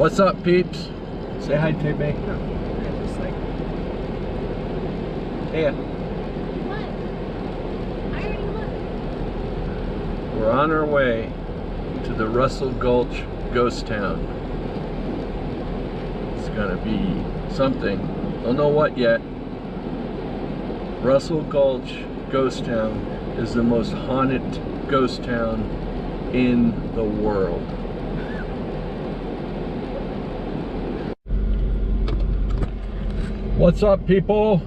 What's up, peeps? Say hi, Tay-Bay. Yeah. What? I already looked. We're on our way to the Russell Gulch ghost town. It's gonna be something. Don't know what yet. Russell Gulch ghost town is the most haunted ghost town in the world. What's up, people?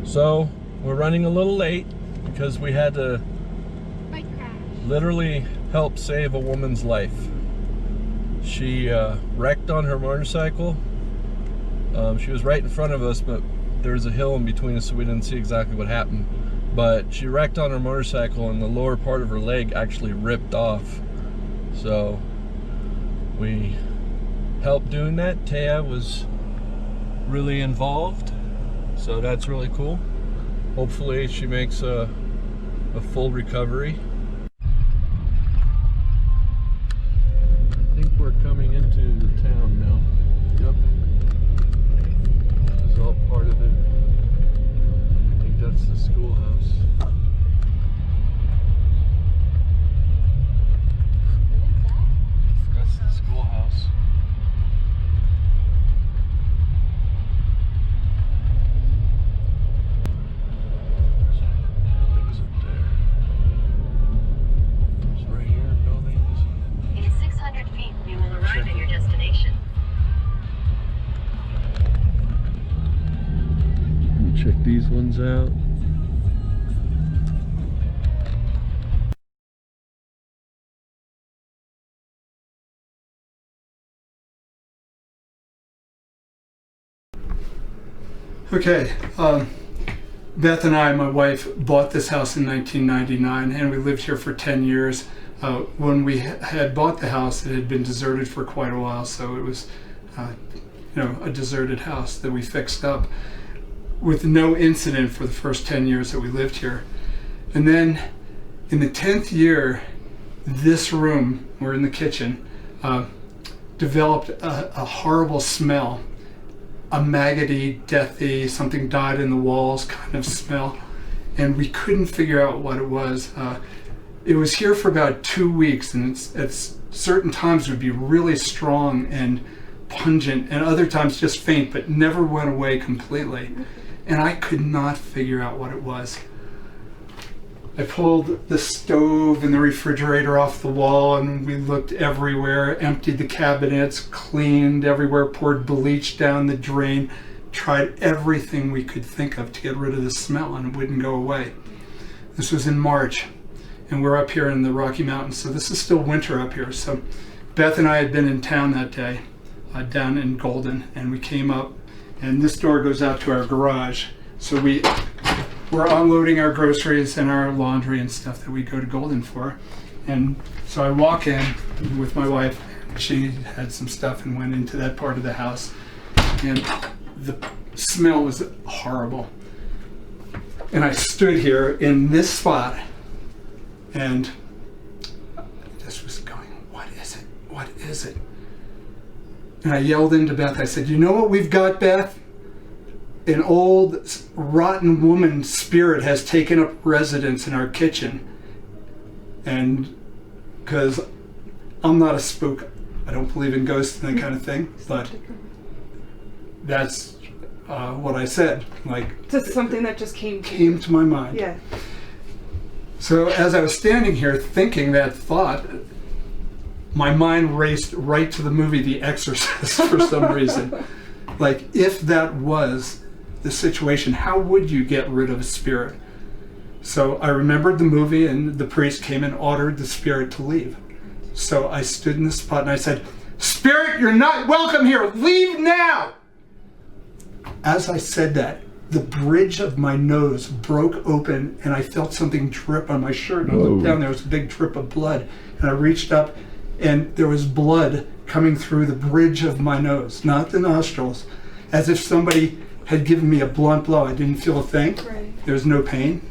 So we're running a little late because we had to Bike crash. literally help save a woman's life. She wrecked on her motorcycle. She was right in front of us, but there's a hill in between us, so we didn't see exactly what happened. But she wrecked on her motorcycle and the lower part of her leg actually ripped off. So we helped doing that. Taya was really involved, so that's really cool. Hopefully she makes a full recovery. I think we're coming into the town now. Yep. This is all part of it. I think that's the schoolhouse. That's the schoolhouse. Buildings up there. It's right here, buildings. In 600 feet, you will arrive at your destination. Let me check these ones out. Okay, Beth and I, my wife, bought this house in 1999, and we lived here for 10 years. When we had bought the house, it had been deserted for quite a while, so it was, a deserted house that we fixed up with no incident for the first 10 years that we lived here. And then in the 10th year, this room, we're in the kitchen, developed a horrible smell. A maggoty, deathy, something died in the walls kind of smell, and we couldn't figure out what it was. It was here for about 2 weeks, and at certain times it would be really strong and pungent, and other times just faint, but never went away completely. And I could not figure out what it was. I pulled the stove and the refrigerator off the wall, and we looked everywhere, emptied the cabinets, cleaned everywhere, poured bleach down the drain, tried everything we could think of to get rid of the smell, and it wouldn't go away. This was in March, and we're up here in the Rocky Mountains, so this is still winter up here. So Beth and I had been in town that day, down in Golden, and we came up, and this door goes out to our garage. So we're unloading our groceries and our laundry and stuff that we go to Golden for. And so I walk in with my wife. She had some stuff and went into that part of the house. And the smell was horrible. And I stood here in this spot and just was going, what is it? What is it? And I yelled into Beth. I said, you know what we've got, Beth? An old rotten woman spirit has taken up residence in our kitchen. And because I'm not a spook, I don't believe in ghosts and that kind of thing, but that's what I said. Like, just something that just came to my mind. Yeah. So as I was standing here thinking that thought, my mind raced right to the movie The Exorcist for some reason. Like, if that was the situation, how would you get rid of a spirit? So I remembered the movie, and the priest came and ordered the spirit to leave. So I stood in the spot and I said, "Spirit, you're not welcome here. Leave now." As I said that, the bridge of my nose broke open, and I felt something drip on my shirt. And I looked down, there was a big drip of blood, and I reached up, and there was blood coming through the bridge of my nose, not the nostrils, as if somebody had given me a blunt blow. I didn't feel a thing. Right. There was no pain.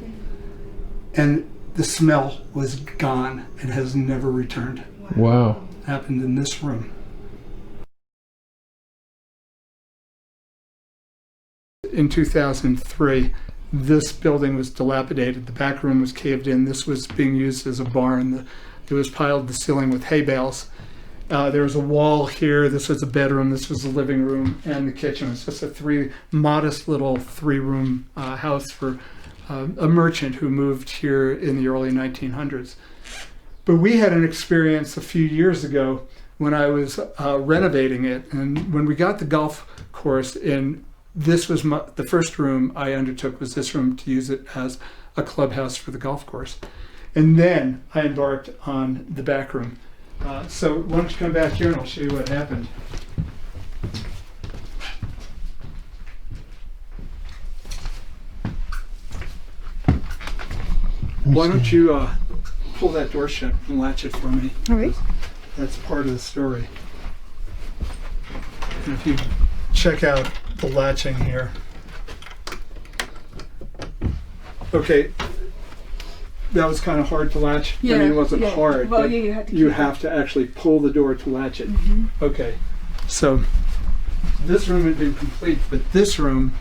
And the smell was gone and has never returned. Wow. happened in this room. In 2003, this building was dilapidated. The back room was caved in. This was being used as a barn. It was piled to the ceiling with hay bales. There was a wall here. This was a bedroom. This was the living room and the kitchen. It was just a modest little three-room house for a merchant who moved here in the early 1900s. But we had an experience a few years ago when I was renovating it, and when we got the golf course in, this was the first room I undertook was this room to use it as a clubhouse for the golf course. And then I embarked on the back room. So why don't you come back here and I'll show you what happened. Why don't you pull that door shut and latch it for me? All right. That's part of the story. And if you check out the latching here. Okay, that was kind of hard to latch. Yeah, I mean, it wasn't hard. Well, but yeah, you had to. you have to actually pull the door to latch it. Mm-hmm. Okay, so this room had been complete, but this room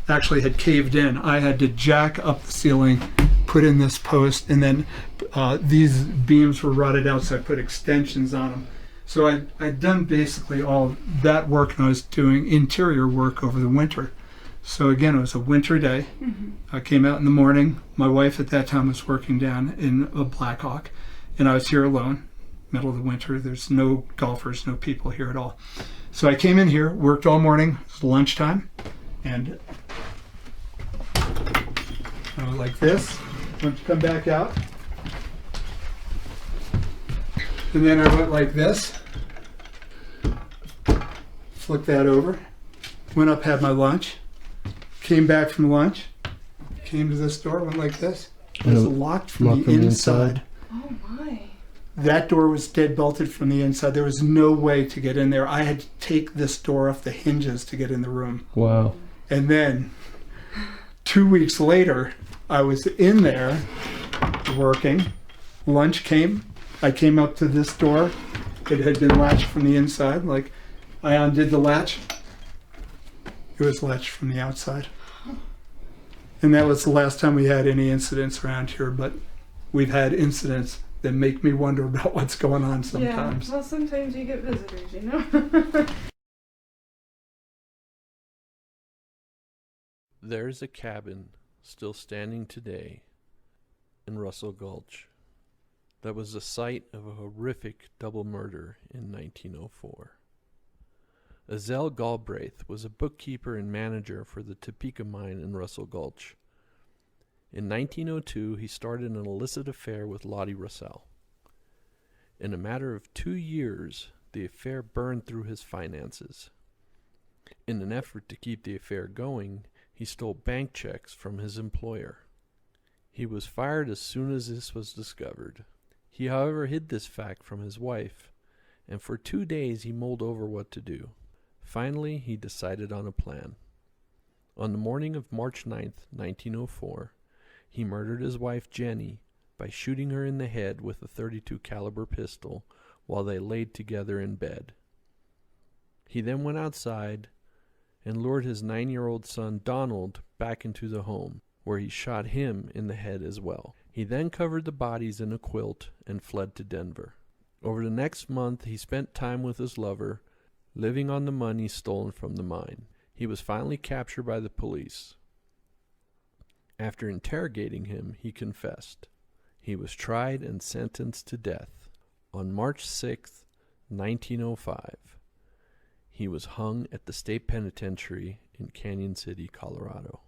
actually had caved in. I had to jack up the ceiling, put in this post, and then these beams were rotted out, so I put extensions on them. So I'd done basically all that work, and I was doing interior work over the winter. So again, it was a winter day. Mm-hmm. I came out in the morning. My wife at that time was working down in a Blackhawk, and I was here alone, middle of the winter. There's no golfers, no people here at all. So I came in here, worked all morning. It was lunchtime, and I went like this. Went to come back out. And then I went like this, flipped that over, went up, had my lunch, came back from lunch, came to this door, went like this. It was locked from the inside. Oh my. That door was dead bolted from the inside. There was no way to get in there. I had to take this door off the hinges to get in the room. Wow. And then 2 weeks later, I was in there working. Lunch came. I came up to this door. It had been latched from the inside. Like, I undid the latch. It was latched from the outside. And that was the last time we had any incidents around here, but we've had incidents that make me wonder about what's going on sometimes. Yeah, well, sometimes you get visitors, you know? There's a cabin still standing today in Russell Gulch that was the site of a horrific double murder in 1904. Russell Galbraith was a bookkeeper and manager for the Topeka mine in Russell Gulch. In 1902, he started an illicit affair with Lottie Russell. In a matter of 2 years, the affair burned through his finances. In an effort to keep the affair going, he stole bank checks from his employer. He was fired as soon as this was discovered. He, however, hid this fact from his wife, and for 2 days he mulled over what to do. Finally, he decided on a plan. On the morning of March 9th, 1904, he murdered his wife Jenny by shooting her in the head with a .32 caliber pistol while they laid together in bed. He then went outside and lured his 9-year-old son Donald back into the home, where he shot him in the head as well. He then covered the bodies in a quilt and fled to Denver. Over the next month, he spent time with his lover, living on the money stolen from the mine. He was finally captured by the police. After interrogating him, he confessed. He was tried and sentenced to death on March 6, 1905. He was hung at the state penitentiary in Canyon City, Colorado.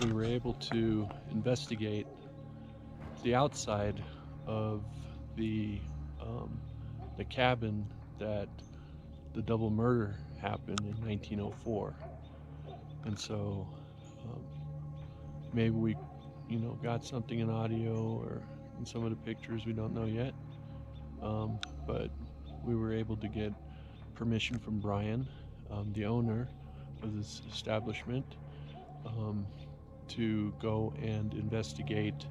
We were able to investigate the outside of the cabin that the double murder happened in 1904, and so maybe we, got something in audio or in some of the pictures. We don't know yet, but we were able to get permission from Brian, the owner of this establishment, to go and investigate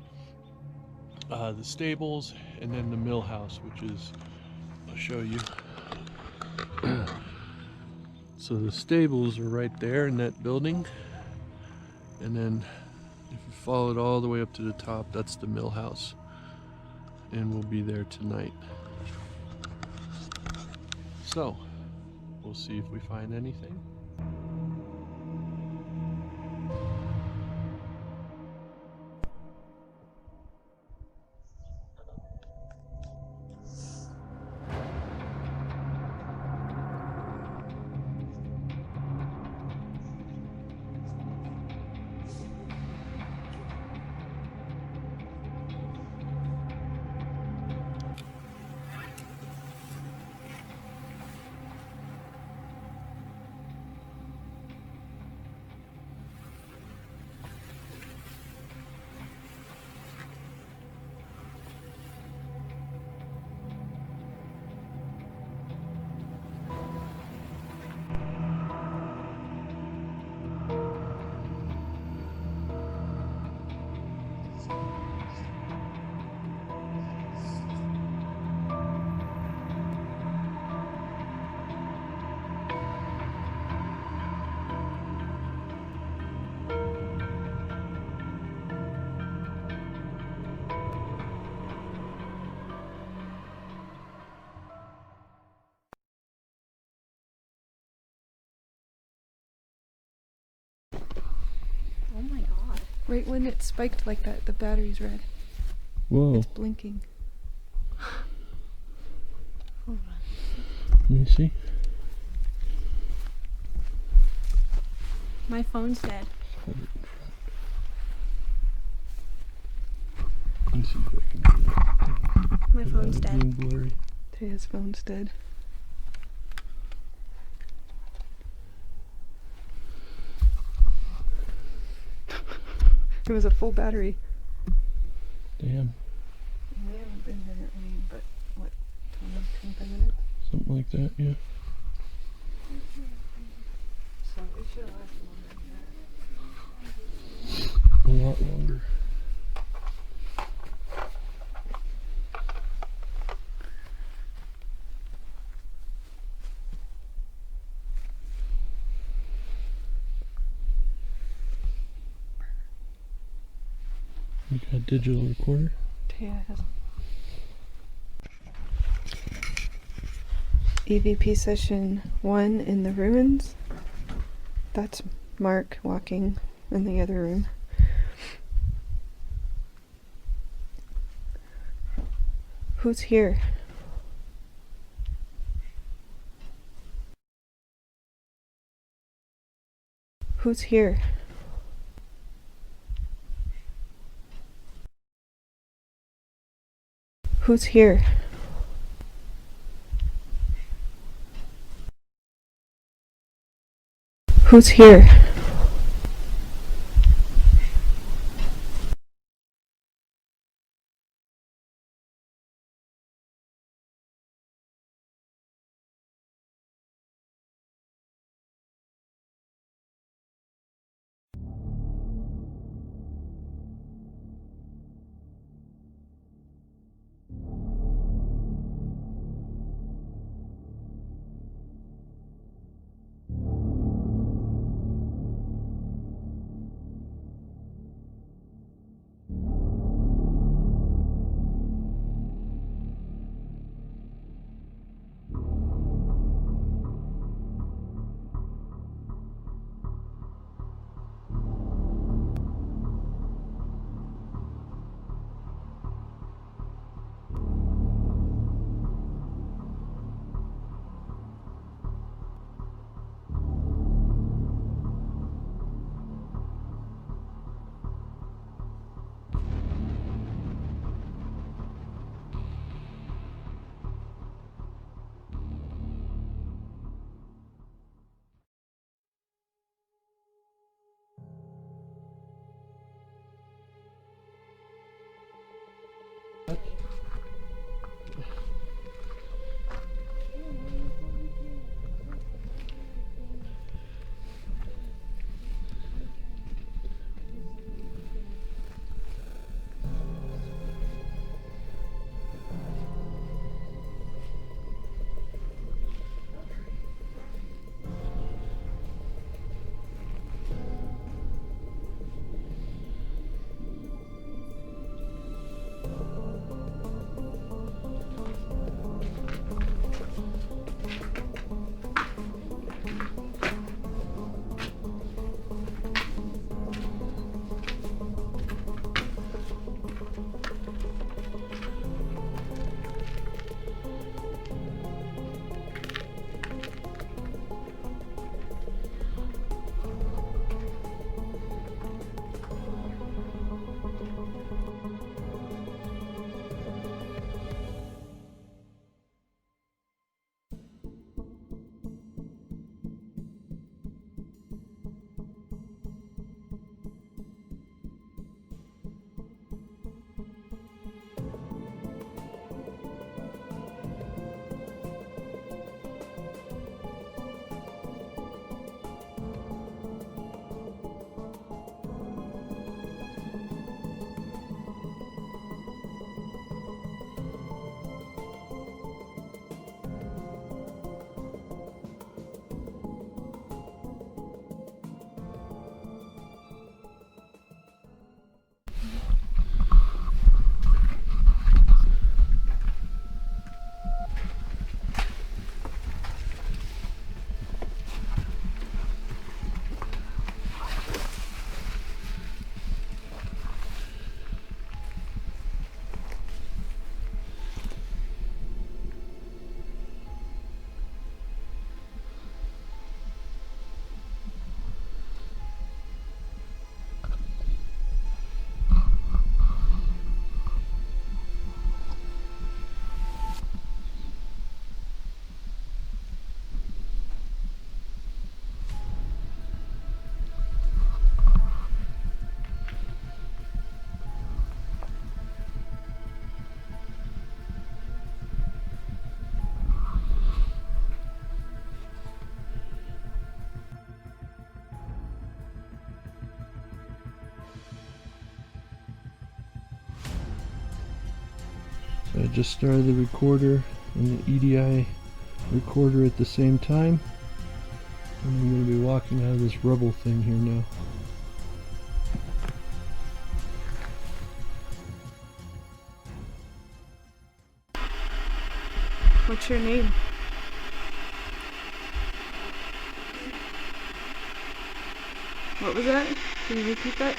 the stables and then the mill house, which is, I'll show you. So the stables are right there in that building, and then if you follow it all the way up to the top, that's the mill house, and we'll be there tonight. So we'll see if we find anything. Oh my god. Right when it spiked like that, the battery's red. Whoa. It's blinking. Hold on. Let me see. My phone's dead. Hold it in front. Let me see if I can do that. My phone's Without it being dead. blurry. Taya's phone's dead. It was a full battery. Damn. We haven't been here but what, 25 minutes? Something like that, yeah. So it should last longer than that. A lot longer. You got a digital recorder? Taya has EVP session 1 in the ruins. That's Mark walking in the other room. Who's here? Who's here? Who's here? Who's here? So I just started the recorder and the EDI recorder at the same time. And I'm going to be walking out of this rubble thing here now. What's your name? What was that? Can you repeat that?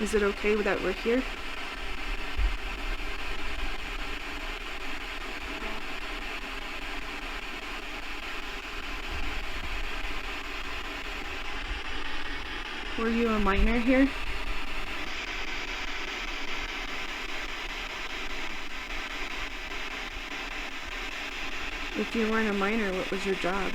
Is it okay that we're here? Were you a minor here? If you weren't a minor, what was your job?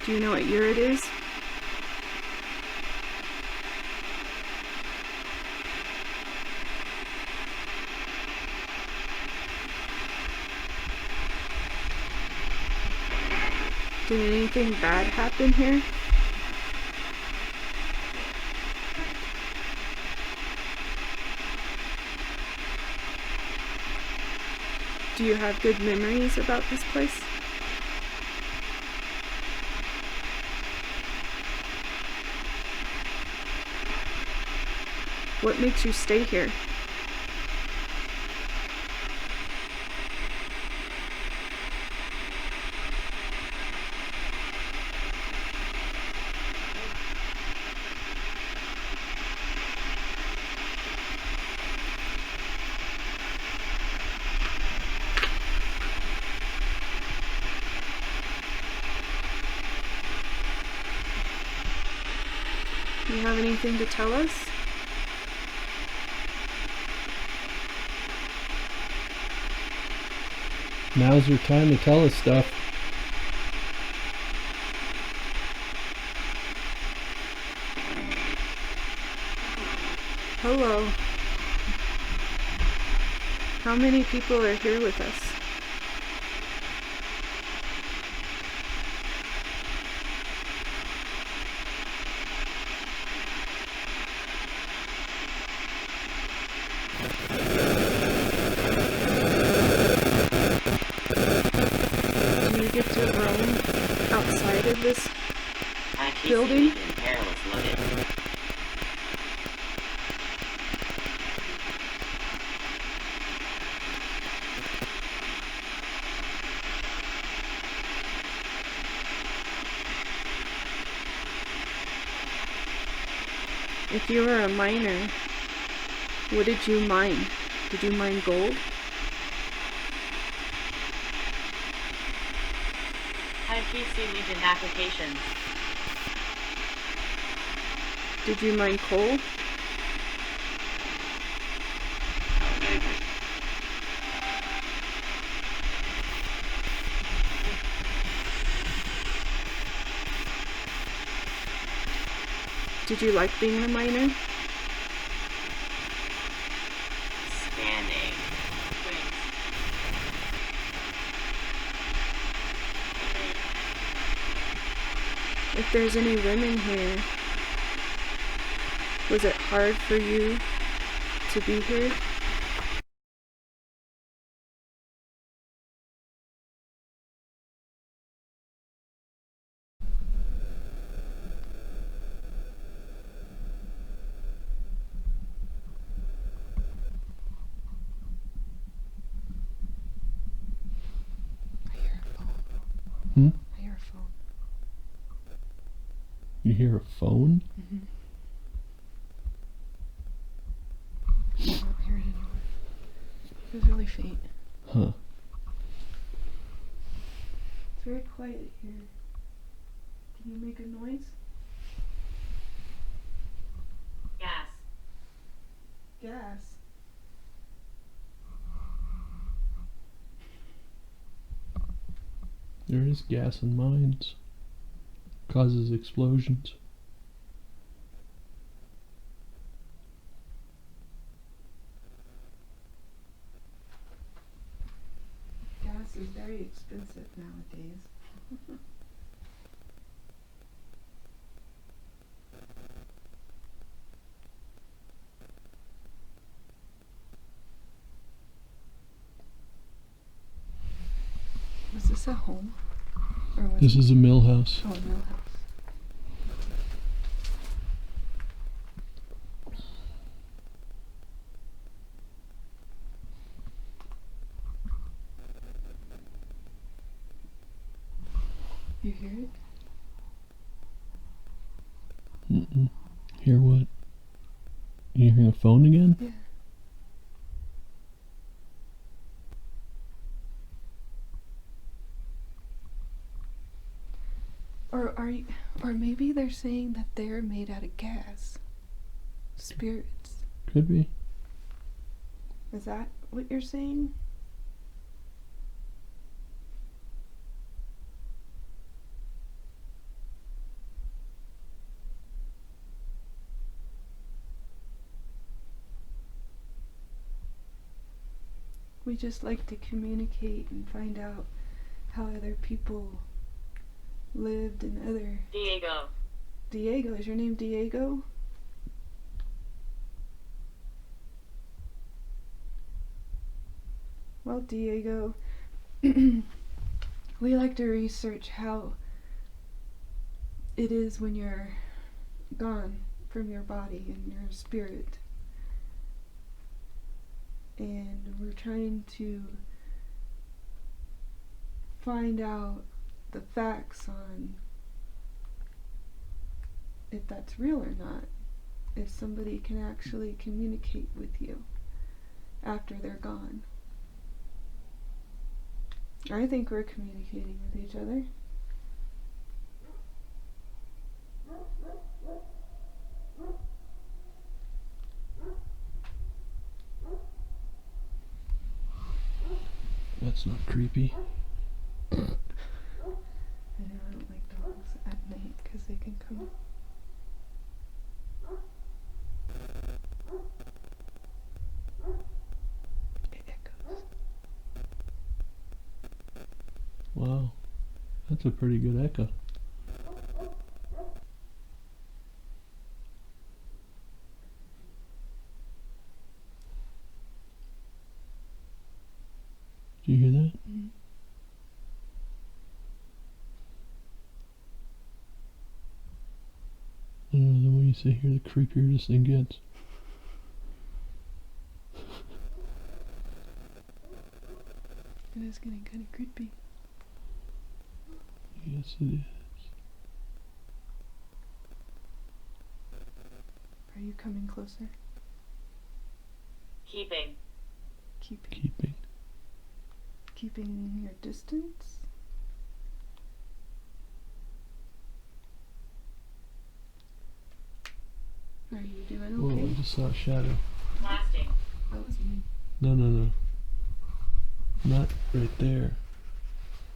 Do you know what year it is? Did anything bad happen here? Do you have good memories about this place? What makes you stay here? Do you have anything to tell us? Now's your time to tell us stuff. Hello. How many people are here with us? Do you get to roam outside of this building? If you were a miner, what did you mine? Did you mine gold? High PC Legion applications. Did you mine coal? Did you like being a miner? Scanning. If there's any women here, was it hard for you to be here? Hmm? I hear a phone. You hear a phone? Mm-hmm. I don't hear it anymore. It was really faint. Huh. It's very quiet here. Can you make a noise? Gas. Gas. There is gas in mines. Causes explosions. expensive nowadays. Was this a home? Or was This it? is a mill house. Oh, a mill house. You hear it? Mm-mm. Hear what? You hearing a phone again? Yeah. Or maybe they're saying that they're made out of gas. Spirits. Could be. Is that what you're saying? We just like to communicate and find out how other people lived and other... Diego. Diego, is your name Diego? Well, Diego, we like to research how it is when you're gone from your body and your spirit. And we're trying to find out the facts on if that's real or not. If somebody can actually communicate with you after they're gone. I think we're communicating with each other. That's not creepy. I know I don't like dogs at night because they can come. It echoes. Wow. That's a pretty good echo. Do you hear that? Mm-hmm. I don't know, the more you sit here, the creepier this thing gets. It is getting kind of creepy. Yes, it is. Are you coming closer? Keeping. Keeping your distance? Are you doing Whoa, okay? I just saw a shadow. Blasting. That was me. No. Not right there.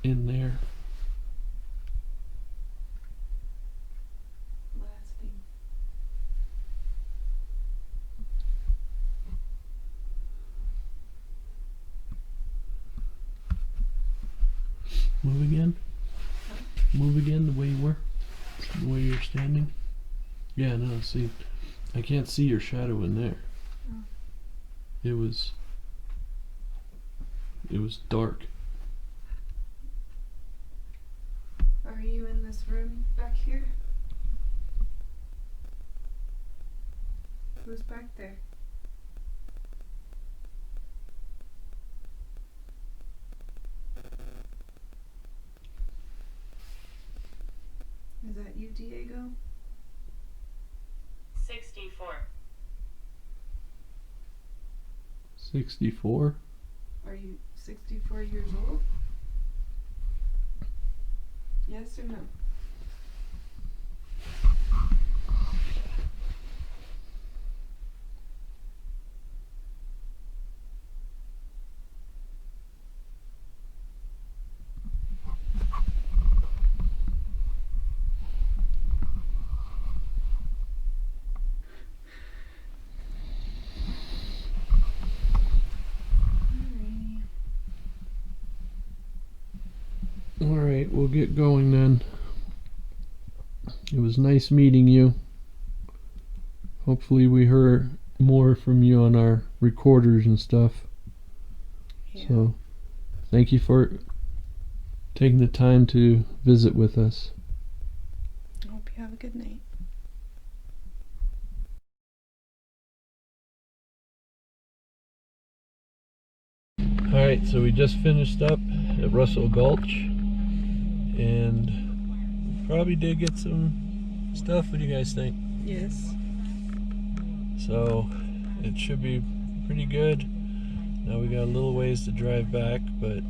In there. Blasting. Move again. Move again the way you were. The way you're standing. Yeah, no, see. I can't see your shadow in there. Oh. It was dark. Are you in this room back here? Who's back there? Is that you, Diego? 64. 64? Are you 64 years old? Yes or no? Alrighty. right, we'll get going then. It was nice meeting you. Hopefully we hear more from you on our recorders and stuff. Yeah. So, thank you for taking the time to visit with us. I hope you have a good night. Alright, so we just finished up at Russell Gulch and probably did get some stuff. What do you guys think? Yes. So it should be pretty good. Now we got a little ways to drive back, but